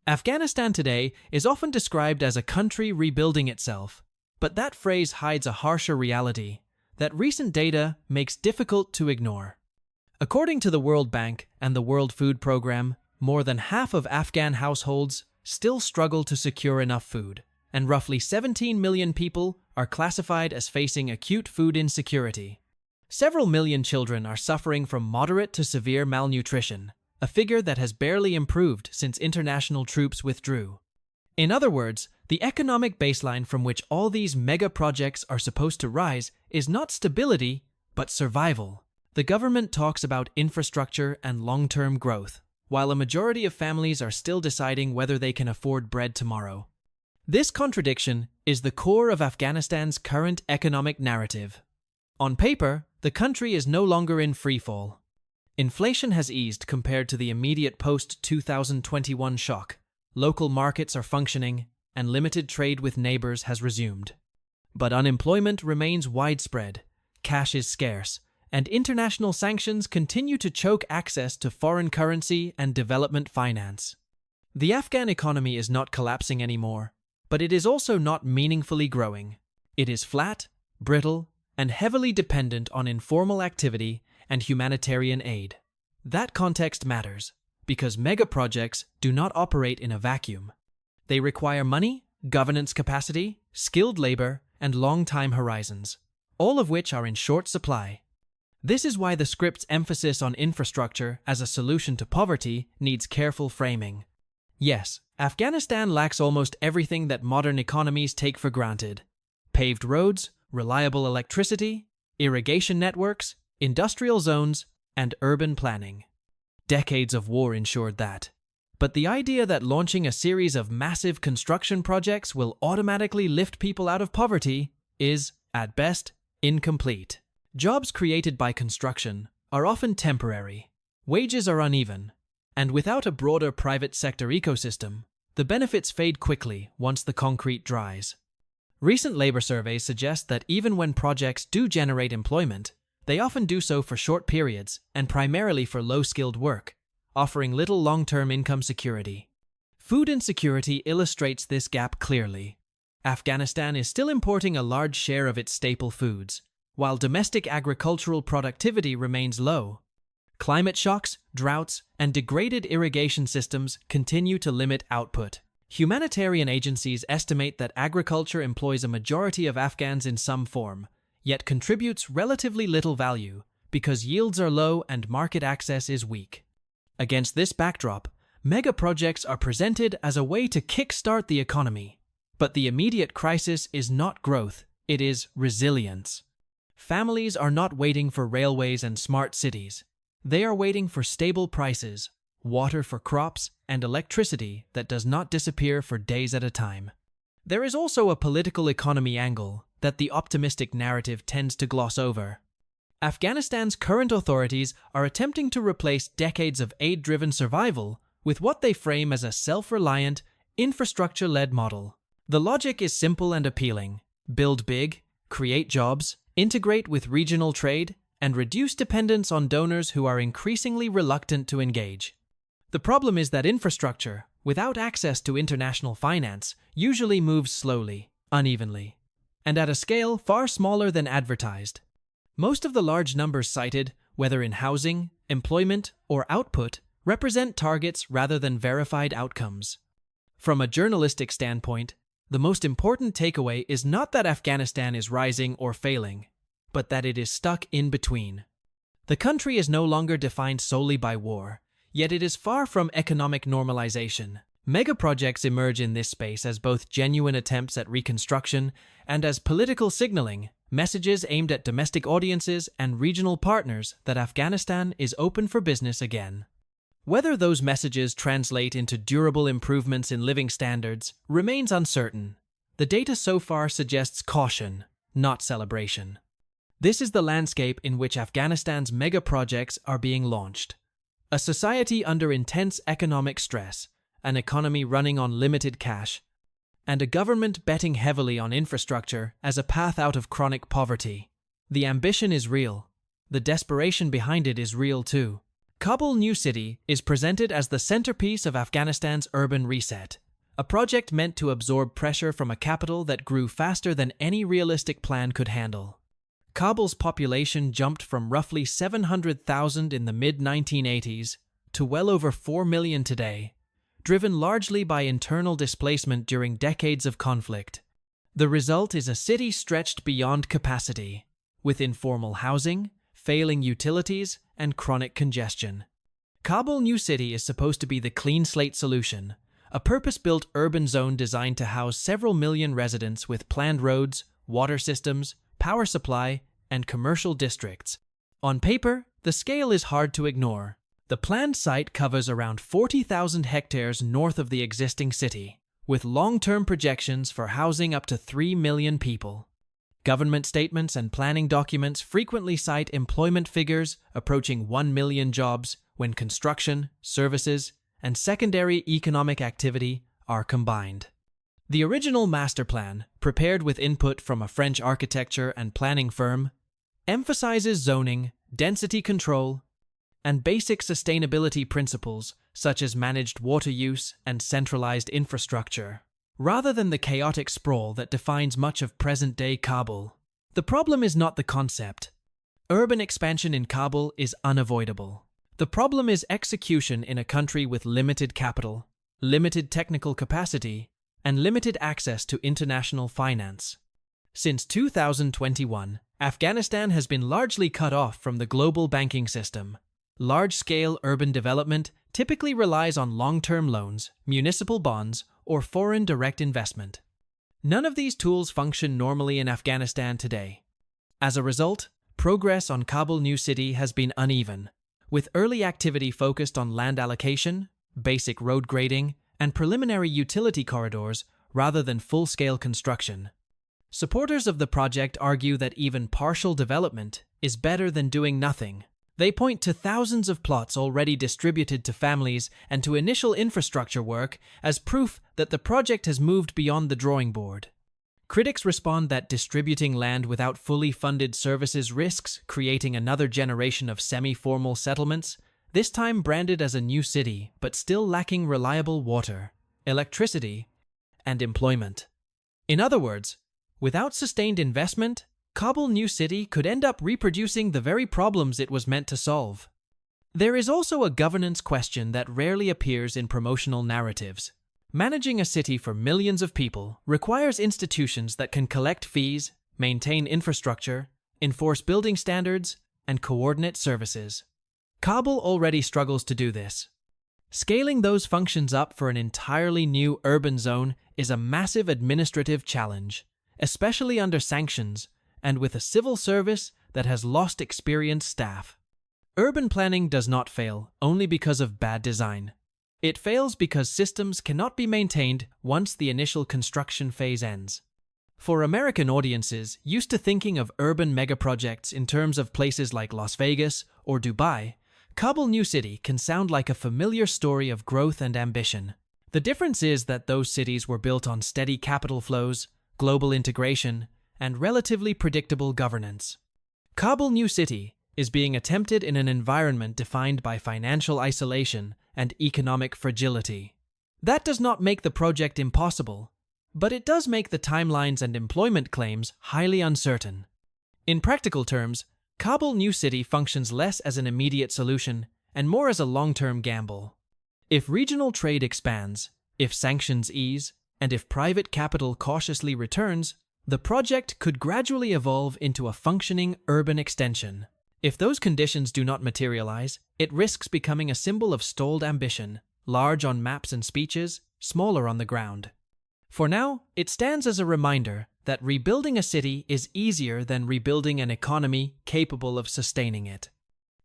Afghanistan today is often described as a country rebuilding itself, but that phrase hides a harsher reality that recent data makes difficult to ignore. According to the World Bank and the World Food Programme, more than half of Afghan households still struggle to secure enough food, and roughly 17 million people are classified as facing acute food insecurity. Several million children are suffering from moderate to severe malnutrition, a figure that has barely improved since international troops withdrew. In other words, the economic baseline from which all these mega projects are supposed to rise is not stability, but survival. The government talks about infrastructure and long-term growth, while a majority of families are still deciding whether they can afford bread tomorrow. This contradiction is the core of Afghanistan's current economic narrative. On paper, the country is no longer in freefall. Inflation has eased compared to the immediate post-2021 shock. Local markets are functioning, and limited trade with neighbors has resumed. But unemployment remains widespread, cash is scarce, and international sanctions continue to choke access to foreign currency and development finance. The Afghan economy is not collapsing anymore, but it is also not meaningfully growing. It is flat, brittle, and heavily dependent on informal activity and humanitarian aid. That context matters, because mega-projects do not operate in a vacuum. They require money, governance capacity, skilled labor, and long-time horizons, all of which are in short supply. This is why the script's emphasis on infrastructure as a solution to poverty needs careful framing. Yes, Afghanistan lacks almost everything that modern economies take for granted: paved roads, reliable electricity, irrigation networks, industrial zones, and urban planning. Decades of war ensured that. But the idea that launching a series of massive construction projects will automatically lift people out of poverty is, at best, incomplete. Jobs created by construction are often temporary, wages are uneven, and without a broader private sector ecosystem, the benefits fade quickly once the concrete dries. Recent labor surveys suggest that even when projects do generate employment, they often do so for short periods and primarily for low-skilled work, offering little long-term income security. Food insecurity illustrates this gap clearly. Afghanistan is still importing a large share of its staple foods, while domestic agricultural productivity remains low. Climate shocks, droughts, and degraded irrigation systems continue to limit output. Humanitarian agencies estimate that agriculture employs a majority of Afghans in some form, yet contributes relatively little value because yields are low and market access is weak. Against this backdrop, mega-projects are presented as a way to kickstart the economy. But the immediate crisis is not growth, it is resilience. Families are not waiting for railways and smart cities. They are waiting for stable prices, water for crops, and electricity that does not disappear for days at a time. There is also a political economy angle that the optimistic narrative tends to gloss over. Afghanistan's current authorities are attempting to replace decades of aid-driven survival with what they frame as a self-reliant, infrastructure-led model. The logic is simple and appealing: build big, create jobs, integrate with regional trade, and reduce dependence on donors who are increasingly reluctant to engage. The problem is that infrastructure, without access to international finance, usually moves slowly, unevenly, and at a scale far smaller than advertised. Most of the large numbers cited, whether in housing, employment, or output, represent targets rather than verified outcomes. From a journalistic standpoint, the most important takeaway is not that Afghanistan is rising or failing, but that it is stuck in between. The country is no longer defined solely by war, yet it is far from economic normalization. Mega-projects emerge in this space as both genuine attempts at reconstruction and as political signaling, messages aimed at domestic audiences and regional partners that Afghanistan is open for business again. Whether those messages translate into durable improvements in living standards remains uncertain. The data so far suggests caution, not celebration. This is the landscape in which Afghanistan's mega-projects are being launched. A society under intense economic stress, an economy running on limited cash, and a government betting heavily on infrastructure as a path out of chronic poverty. The ambition is real. The desperation behind it is real too. Kubal New City is presented as the centerpiece of Afghanistan's urban reset, a project meant to absorb pressure from a capital that grew faster than any realistic plan could handle. Kabul's population jumped from roughly 700,000 in the mid-1980s to well over 4 million today, driven largely by internal displacement during decades of conflict. The result is a city stretched beyond capacity, with informal housing, failing utilities, and chronic congestion. Kubal New City is supposed to be the clean slate solution, a purpose-built urban zone designed to house several million residents with planned roads, water systems, power supply, and commercial districts. On paper, the scale is hard to ignore. The planned site covers around 40,000 hectares north of the existing city, with long-term projections for housing up to 3 million people. Government statements and planning documents frequently cite employment figures approaching 1 million jobs when construction, services, and secondary economic activity are combined. The original master plan, prepared with input from a French architecture and planning firm, emphasizes zoning, density control, and basic sustainability principles such as managed water use and centralized infrastructure, rather than the chaotic sprawl that defines much of present-day Kabul. The problem is not the concept. Urban expansion in Kabul is unavoidable. The problem is execution in a country with limited capital, limited technical capacity, and limited access to international finance. Since 2021, Afghanistan has been largely cut off from the global banking system. Large-scale urban development typically relies on long-term loans, municipal bonds, or foreign direct investment. None of these tools function normally in Afghanistan today. As a result, progress on Kubal New City has been uneven, with early activity focused on land allocation, basic road grading, and preliminary utility corridors rather than full-scale construction. Supporters of the project argue that even partial development is better than doing nothing. They point to thousands of plots already distributed to families and to initial infrastructure work as proof that the project has moved beyond the drawing board. Critics respond that distributing land without fully funded services risks creating another generation of semi-formal settlements, this time branded as a new city but still lacking reliable water, electricity, and employment. In other words, without sustained investment, Kubal New City could end up reproducing the very problems it was meant to solve. There is also a governance question that rarely appears in promotional narratives. Managing a city for millions of people requires institutions that can collect fees, maintain infrastructure, enforce building standards, and coordinate services. Kabul already struggles to do this. Scaling those functions up for an entirely new urban zone is a massive administrative challenge, especially under sanctions and with a civil service that has lost experienced staff. Urban planning does not fail only because of bad design. It fails because systems cannot be maintained once the initial construction phase ends. For American audiences used to thinking of urban megaprojects in terms of places like Las Vegas or Dubai, Kubal New City can sound like a familiar story of growth and ambition. The difference is that those cities were built on steady capital flows, global integration, and relatively predictable governance. Kubal New City is being attempted in an environment defined by financial isolation and economic fragility. That does not make the project impossible, but it does make the timelines and employment claims highly uncertain. In practical terms, Kubal New City functions less as an immediate solution and more as a long-term gamble. If regional trade expands, if sanctions ease, and if private capital cautiously returns, the project could gradually evolve into a functioning urban extension. If those conditions do not materialize, it risks becoming a symbol of stalled ambition, large on maps and speeches, smaller on the ground. For now, it stands as a reminder that rebuilding a city is easier than rebuilding an economy capable of sustaining it.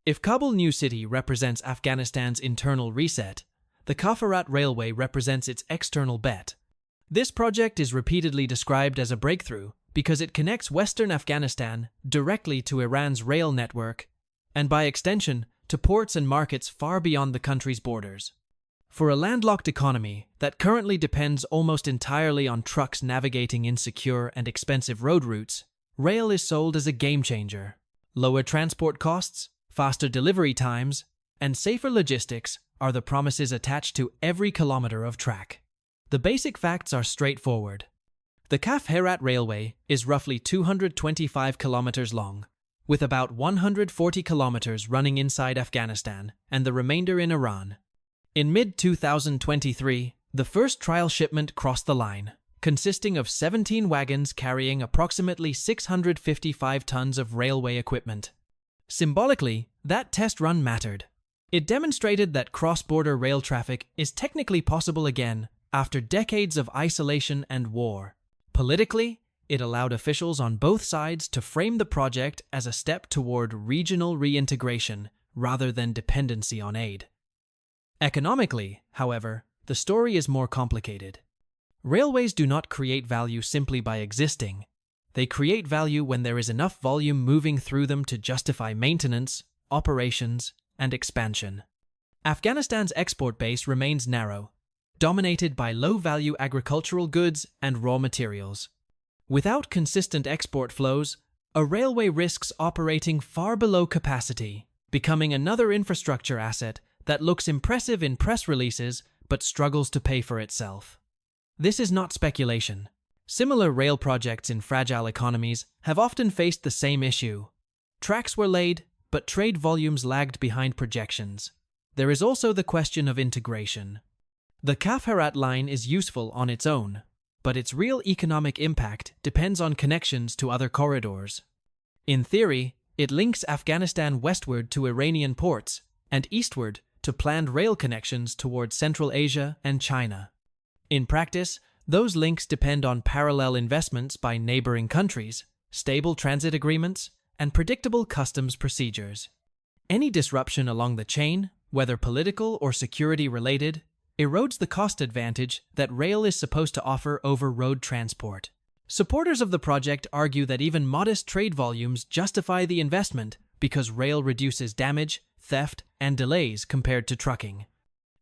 If Kubal New City represents Afghanistan's internal reset, the Kafarat Railway represents its external bet. This project is repeatedly described as a breakthrough because it connects Western Afghanistan directly to Iran's rail network, and by extension, to ports and markets far beyond the country's borders. For a landlocked economy that currently depends almost entirely on trucks navigating insecure and expensive road routes, rail is sold as a game changer. Lower transport costs, faster delivery times, and safer logistics are the promises attached to every kilometer of track. The basic facts are straightforward. The Kaf Herat Railway is roughly 225 kilometers long, with about 140 kilometers running inside Afghanistan and the remainder in Iran. In mid-2023, the first trial shipment crossed the line, consisting of 17 wagons carrying approximately 655 tons of railway equipment. Symbolically, that test run mattered. It demonstrated that cross-border rail traffic is technically possible again after decades of isolation and war. Politically, it allowed officials on both sides to frame the project as a step toward regional reintegration rather than dependency on aid. Economically, however, the story is more complicated. Railways do not create value simply by existing. They create value when there is enough volume moving through them to justify maintenance, operations, and expansion. Afghanistan's export base remains narrow, dominated by low-value agricultural goods and raw materials. Without consistent export flows, a railway risks operating far below capacity, becoming another infrastructure asset that looks impressive in press releases but struggles to pay for itself. This is not speculation. Similar rail projects in fragile economies have often faced the same issue. Tracks were laid, but trade volumes lagged behind projections. There is also the question of integration. The Kaf Herat line is useful on its own, but its real economic impact depends on connections to other corridors. In theory, it links Afghanistan westward to Iranian ports and eastward to planned rail connections towards Central Asia and China. In practice, those links depend on parallel investments by neighboring countries, stable transit agreements, and predictable customs procedures. Any disruption along the chain, whether political or security-related, erodes the cost advantage that rail is supposed to offer over road transport. Supporters of the project argue that even modest trade volumes justify the investment because rail reduces damage, theft, and delays compared to trucking.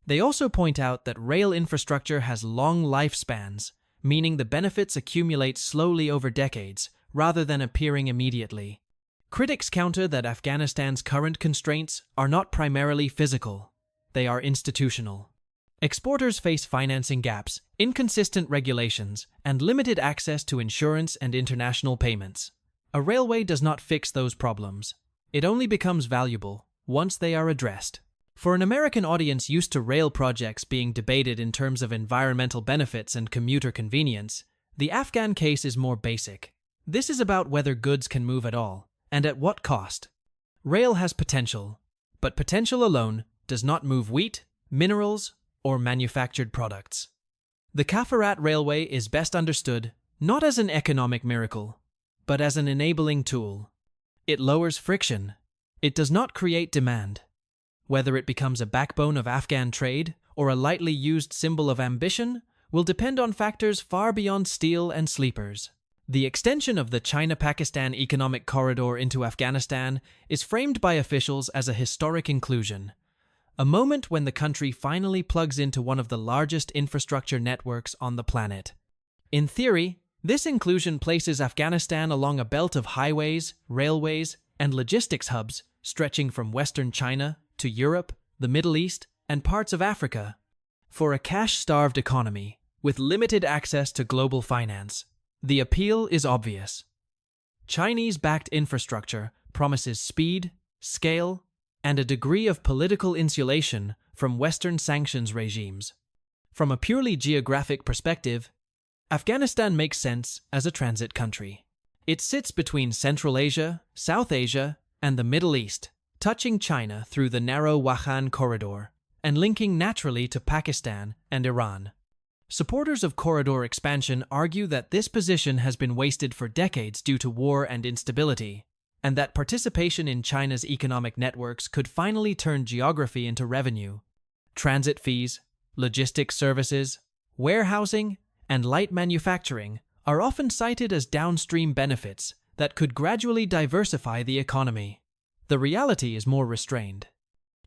They also point out that rail infrastructure has long lifespans, meaning the benefits accumulate slowly over decades, rather than appearing immediately. Critics counter that Afghanistan's current constraints are not primarily physical, they are institutional. Exporters face financing gaps, inconsistent regulations, and limited access to insurance and international payments. A railway does not fix those problems. It only becomes valuable once they are addressed. For an American audience used to rail projects being debated in terms of environmental benefits and commuter convenience, the Afghan case is more basic. This is about whether goods can move at all, and at what cost. Rail has potential, but potential alone does not move wheat, minerals, or manufactured products. The Kaf Herat Railway is best understood not as an economic miracle, but as an enabling tool. It lowers friction. It does not create demand. Whether it becomes a backbone of Afghan trade or a lightly used symbol of ambition will depend on factors far beyond steel and sleepers. The extension of the China-Pakistan economic corridor into Afghanistan is framed by officials as a historic inclusion, a moment when the country finally plugs into one of the largest infrastructure networks on the planet. In theory, this inclusion places Afghanistan along a belt of highways, railways, and logistics hubs stretching from western China to Europe, the Middle East, and parts of Africa. For a cash-starved economy with limited access to global finance, the appeal is obvious. Chinese-backed infrastructure promises speed, scale, and a degree of political insulation from Western sanctions regimes. From a purely geographic perspective, Afghanistan makes sense as a transit country. It sits between Central Asia, South Asia, and the Middle East, touching China through the narrow Wakhan corridor and linking naturally to Pakistan and Iran. Supporters of corridor expansion argue that this position has been wasted for decades due to war and instability, and that participation in China's economic networks could finally turn geography into revenue. Transit fees, logistics services, warehousing, and light manufacturing are often cited as downstream benefits that could gradually diversify the economy. The reality is more restrained.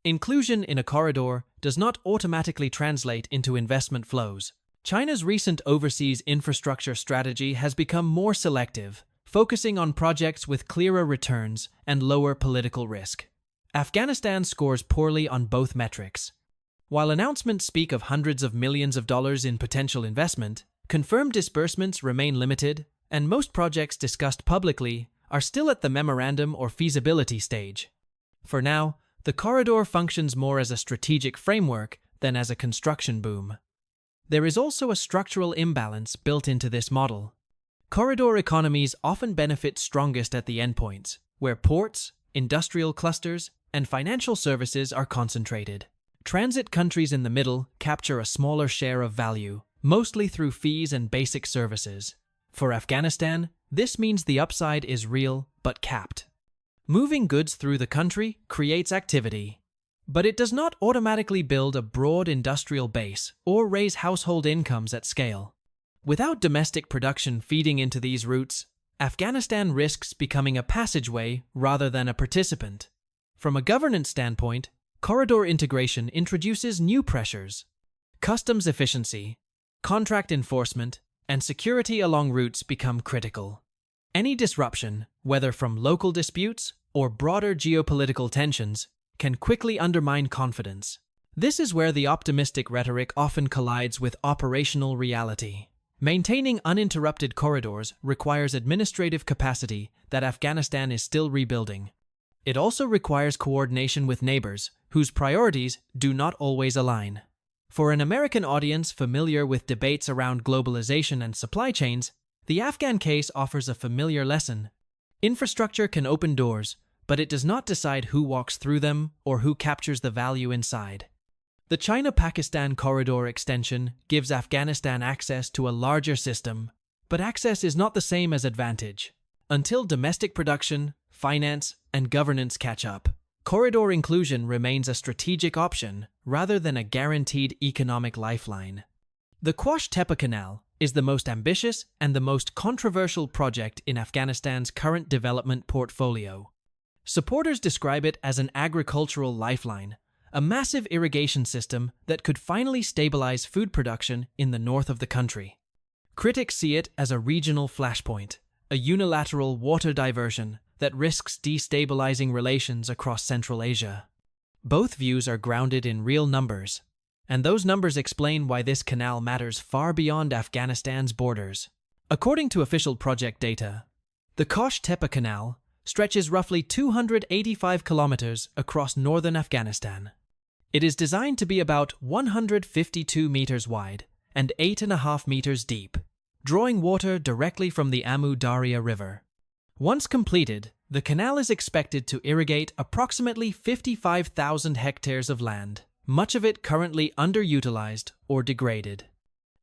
Inclusion in a corridor does not automatically translate into investment flows. China's recent overseas infrastructure strategy has become more selective, focusing on projects with clearer returns and lower political risk. Afghanistan scores poorly on both metrics. While announcements speak of hundreds of millions of dollars in potential investment, confirmed disbursements remain limited, and most projects discussed publicly are still at the memorandum or feasibility stage. For now, the corridor functions more as a strategic framework than as a construction boom. There is also a structural imbalance built into this model. Corridor economies often benefit strongest at the endpoints, where ports, industrial clusters, and financial services are concentrated. Transit countries in the middle capture a smaller share of value, mostly through fees and basic services. For Afghanistan, this means the upside is real but capped. Moving goods through the country creates activity, but it does not automatically build a broad industrial base or raise household incomes at scale. Without domestic production feeding into these routes, Afghanistan risks becoming a passageway rather than a participant. From a governance standpoint, corridor integration introduces new pressures. Customs efficiency, contract enforcement, and security along routes become critical. Any disruption, whether from local disputes or broader geopolitical tensions, can quickly undermine confidence. This is where the optimistic rhetoric often collides with operational reality. Maintaining uninterrupted corridors requires administrative capacity that Afghanistan is still rebuilding. It also requires coordination with neighbors, whose priorities do not always align. For an American audience familiar with debates around globalization and supply chains, the Afghan case offers a familiar lesson. Infrastructure can open doors, but it does not decide who walks through them or who captures the value inside. The China-Pakistan corridor extension gives Afghanistan access to a larger system, but access is not the same as advantage. Until domestic production, finance, and governance catch up, corridor inclusion remains a strategic option rather than a guaranteed economic lifeline. The Qush-Tepe Canal is the most ambitious and the most controversial project in Afghanistan's current development portfolio. Supporters describe it as an agricultural lifeline, a massive irrigation system that could finally stabilize food production in the north of the country. Critics see it as a regional flashpoint, a unilateral water diversion that risks destabilizing relations across Central Asia. Both views are grounded in real numbers, and those numbers explain why this canal matters far beyond Afghanistan's borders. According to official project data, the Qush-Tepe Canal stretches roughly 285 kilometers across northern Afghanistan. It is designed to be about 152 meters wide and 8.5 meters deep, drawing water directly from the Amu Darya River. Once completed, the canal is expected to irrigate approximately 55,000 hectares of land, much of it currently underutilized or degraded.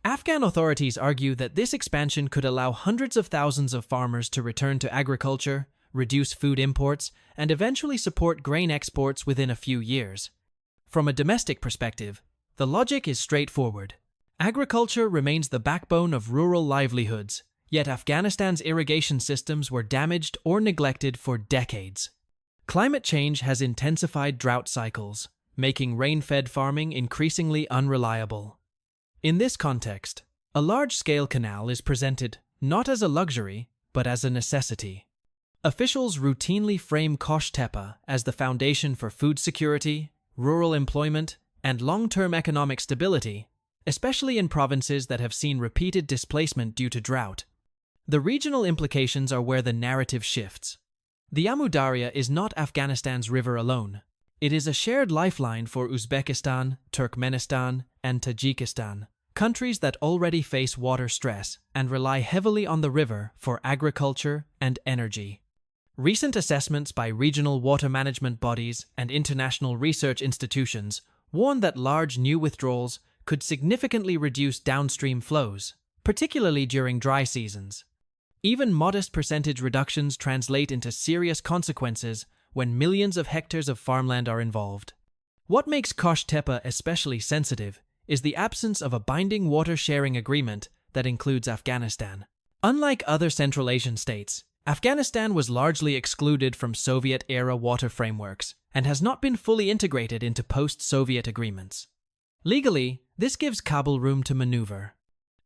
Afghan authorities argue that this expansion could allow hundreds of thousands of farmers to return to agriculture, reduce food imports, and eventually support grain exports within a few years. From a domestic perspective, the logic is straightforward. Agriculture remains the backbone of rural livelihoods, yet Afghanistan's irrigation systems were damaged or neglected for decades. Climate change has intensified drought cycles, making rain-fed farming increasingly unreliable. In this context, a large-scale canal is presented not as a luxury, but as a necessity. Officials routinely frame Qush-Tepe as the foundation for food security, rural employment, and long-term economic stability, especially in provinces that have seen repeated displacement due to drought. The regional implications are where the narrative shifts. The Amu Darya is not Afghanistan's river alone. It is a shared lifeline for Uzbekistan, Turkmenistan, and Tajikistan, countries that already face water stress and rely heavily on the river for agriculture and energy. Recent assessments by regional water management bodies and international research institutions warn that large new withdrawals could significantly reduce downstream flows, particularly during dry seasons. Even modest percentage reductions translate into serious consequences when millions of hectares of farmland are involved. What makes Qush-Tepe especially sensitive is the absence of a binding water-sharing agreement that includes Afghanistan. Unlike other Central Asian states, Afghanistan was largely excluded from Soviet-era water frameworks and has not been fully integrated into post-Soviet agreements. Legally, this gives Kabul room to maneuver.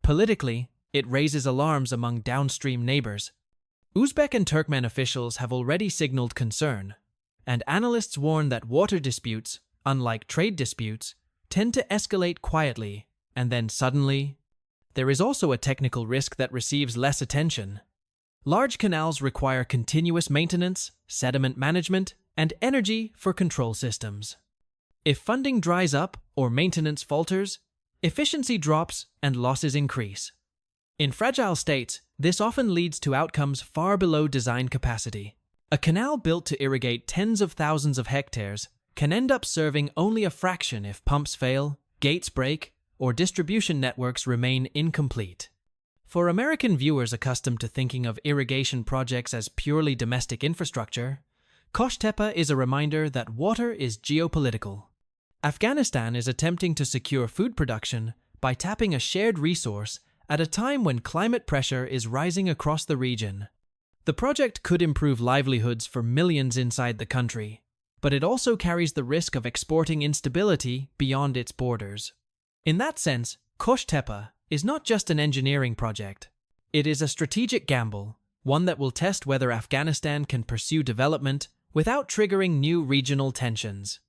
Politically, it raises alarms among downstream neighbors. Uzbek and Turkmen officials have already signaled concern. and analysts warn that water disputes, unlike trade disputes, tend to escalate quietly, and then suddenly. There is also a technical risk that receives less attention. Large canals require continuous maintenance, sediment management, and energy for control systems. If funding dries up or maintenance falters, efficiency drops and losses increase. In fragile states, this often leads to outcomes far below design capacity. A canal built to irrigate tens of thousands of hectares can end up serving only a fraction if pumps fail, gates break, or distribution networks remain incomplete. For American viewers accustomed to thinking of irrigation projects as purely domestic infrastructure, Kosh Tepe is a reminder that water is geopolitical. Afghanistan is attempting to secure food production by tapping a shared resource at a time when climate pressure is rising across the region. The project could improve livelihoods for millions inside the country, but it also carries the risk of exporting instability beyond its borders. In that sense, Kosh Tepe is not just an engineering project. It is a strategic gamble, one that will test whether Afghanistan can pursue development without triggering new regional tensions.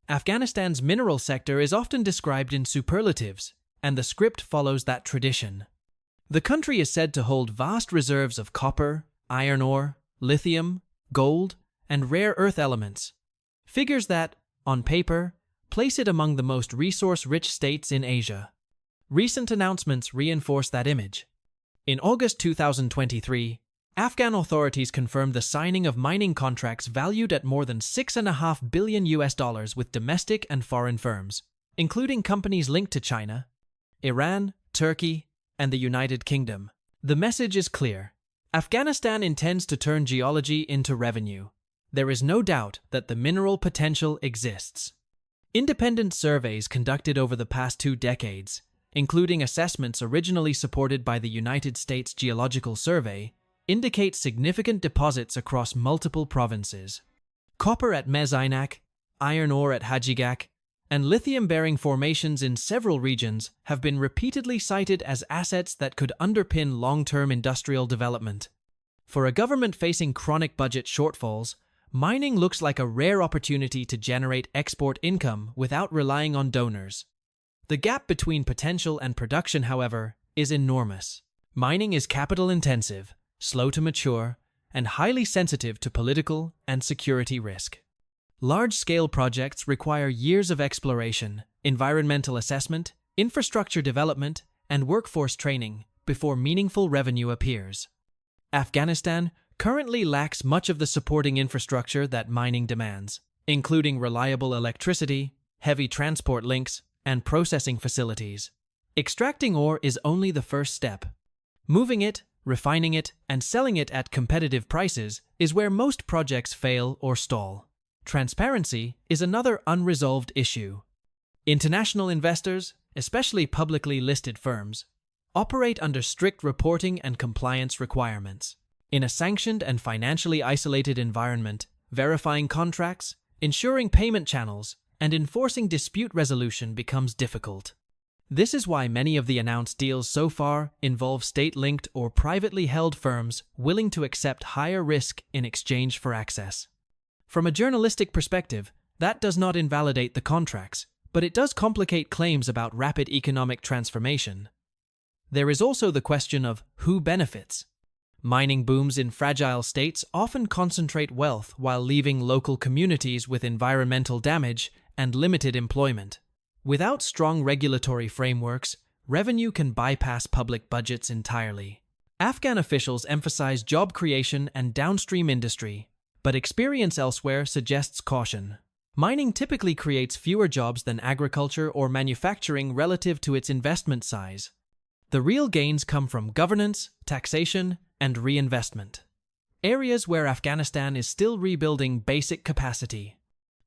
Afghanistan's mineral sector is often described in superlatives, and the script follows that tradition. The country is said to hold vast reserves of copper, iron ore, lithium, gold, and rare earth elements, figures that, on paper, place it among the most resource-rich states in Asia. Recent announcements reinforce that image. In August 2023, Afghan authorities confirmed the signing of mining contracts valued at more than $6.5 billion with domestic and foreign firms, including companies linked to China, Iran, Turkey, and the United Kingdom. The message is clear. Afghanistan intends to turn geology into revenue. There is no doubt that the mineral potential exists. Independent surveys conducted over the past 2 decades, including assessments originally supported by the United States Geological Survey, indicate significant deposits across multiple provinces. Copper at Mezainak, iron ore at Hajigak, and lithium-bearing formations in several regions have been repeatedly cited as assets that could underpin long-term industrial development. For a government facing chronic budget shortfalls, mining looks like a rare opportunity to generate export income without relying on donors. The gap between potential and production, however, is enormous. Mining is capital-intensive, slow to mature, and highly sensitive to political and security risk. Large-scale projects require years of exploration, environmental assessment, infrastructure development, and workforce training before meaningful revenue appears. Afghanistan currently lacks much of the supporting infrastructure that mining demands, including reliable electricity, heavy transport links, and processing facilities. Extracting ore is only the first step. Moving it, refining it, and selling it at competitive prices is where most projects fail or stall. Transparency is another unresolved issue. International investors, especially publicly listed firms, operate under strict reporting and compliance requirements. In a sanctioned and financially isolated environment, verifying contracts, ensuring payment channels, and enforcing dispute resolution becomes difficult. This is why many of the announced deals so far involve state-linked or privately held firms willing to accept higher risk in exchange for access. From a journalistic perspective, that does not invalidate the contracts, but it does complicate claims about rapid economic transformation. There is also the question of who benefits. Mining booms in fragile states often concentrate wealth while leaving local communities with environmental damage and limited employment. Without strong regulatory frameworks, revenue can bypass public budgets entirely. Afghan officials emphasize job creation and downstream industry, but experience elsewhere suggests caution. Mining typically creates fewer jobs than agriculture or manufacturing relative to its investment size. The real gains come from governance, taxation, and reinvestment, areas where Afghanistan is still rebuilding basic capacity.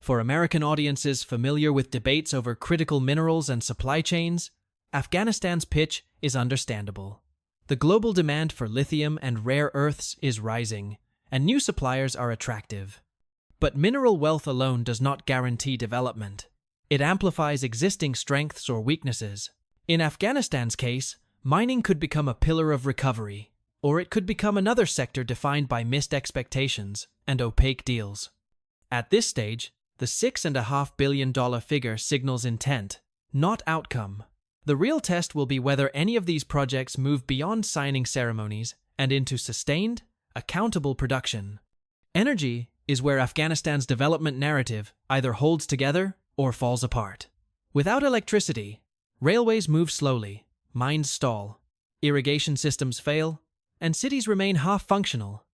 For American audiences familiar with debates over critical minerals and supply chains, Afghanistan's pitch is understandable. The global demand for lithium and rare earths is rising, and new suppliers are attractive. But mineral wealth alone does not guarantee development. It amplifies existing strengths or weaknesses. In Afghanistan's case, mining could become a pillar of recovery, or it could become another sector defined by missed expectations and opaque deals. At this stage, the $6.5 billion figure signals intent, not outcome. The real test will be whether any of these projects move beyond signing ceremonies and into sustained, accountable production. Energy is where Afghanistan's development narrative either holds together or falls apart. Without electricity, railways move slowly, mines stall, irrigation systems fail, and cities remain half-functional.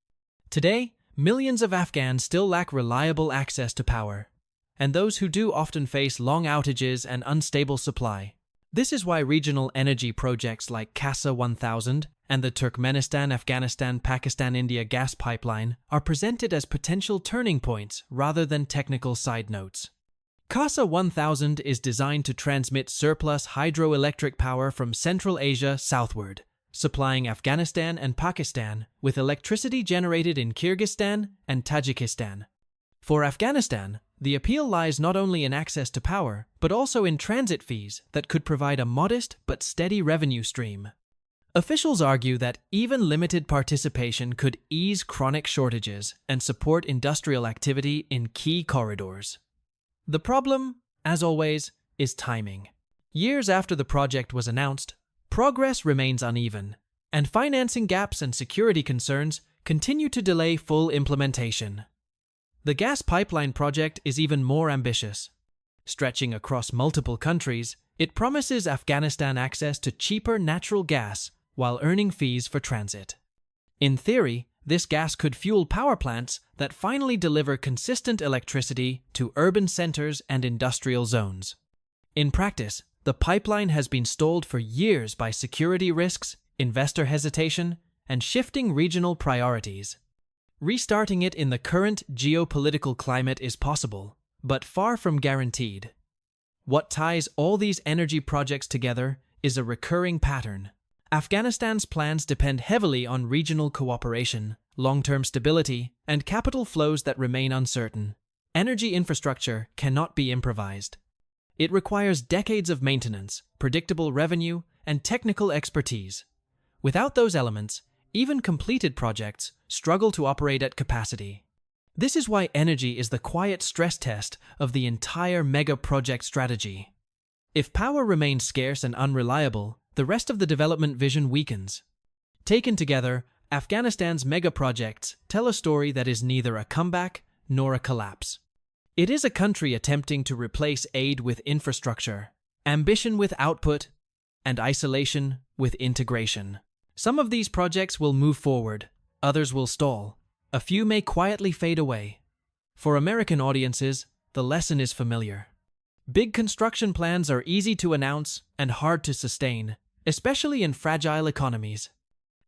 Today, millions of Afghans still lack reliable access to power, and those who do often face long outages and unstable supply. This is why regional energy projects like CASA 1000 and the Turkmenistan-Afghanistan-Pakistan-India gas pipeline are presented as potential turning points rather than technical side notes. CASA 1000 is designed to transmit surplus hydroelectric power from Central Asia southward, supplying Afghanistan and Pakistan with electricity generated in Kyrgyzstan and Tajikistan. For Afghanistan, the appeal lies not only in access to power, but also in transit fees that could provide a modest but steady revenue stream. Officials argue that even limited participation could ease chronic shortages and support industrial activity in key corridors. The problem, as always, is timing. Years after the project was announced, progress remains uneven, and financing gaps and security concerns continue to delay full implementation. The gas pipeline project is even more ambitious. Stretching across multiple countries, it promises Afghanistan access to cheaper natural gas while earning fees for transit. In theory, this gas could fuel power plants that finally deliver consistent electricity to urban centers and industrial zones. In practice, the pipeline has been stalled for years by security risks, investor hesitation, and shifting regional priorities. Restarting it in the current geopolitical climate is possible, but far from guaranteed. What ties all these energy projects together is a recurring pattern. Afghanistan's plans depend heavily on regional cooperation, long-term stability, and capital flows that remain uncertain. Energy infrastructure cannot be improvised. It requires decades of maintenance, predictable revenue, and technical expertise. Without those elements, even completed projects struggle to operate at capacity. This is why energy is the quiet stress test of the entire mega-project strategy. If power remains scarce and unreliable, the rest of the development vision weakens. Taken together, Afghanistan's mega-projects tell a story that is neither a comeback nor a collapse. It is a country attempting to replace aid with infrastructure, ambition with output, and isolation with integration. Some of these projects will move forward, others will stall. A few may quietly fade away. For American audiences, the lesson is familiar. Big construction plans are easy to announce and hard to sustain, especially in fragile economies.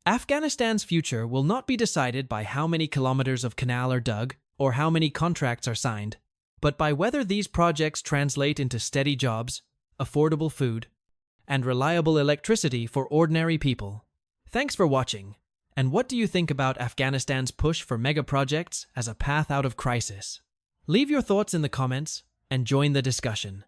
Afghanistan's future will not be decided by how many kilometers of canal are dug or how many contracts are signed, but by whether these projects translate into steady jobs, affordable food, and reliable electricity for ordinary people. Thanks for watching. And what do you think about Afghanistan's push for mega projects as a path out of crisis? Leave your thoughts in the comments and join the discussion.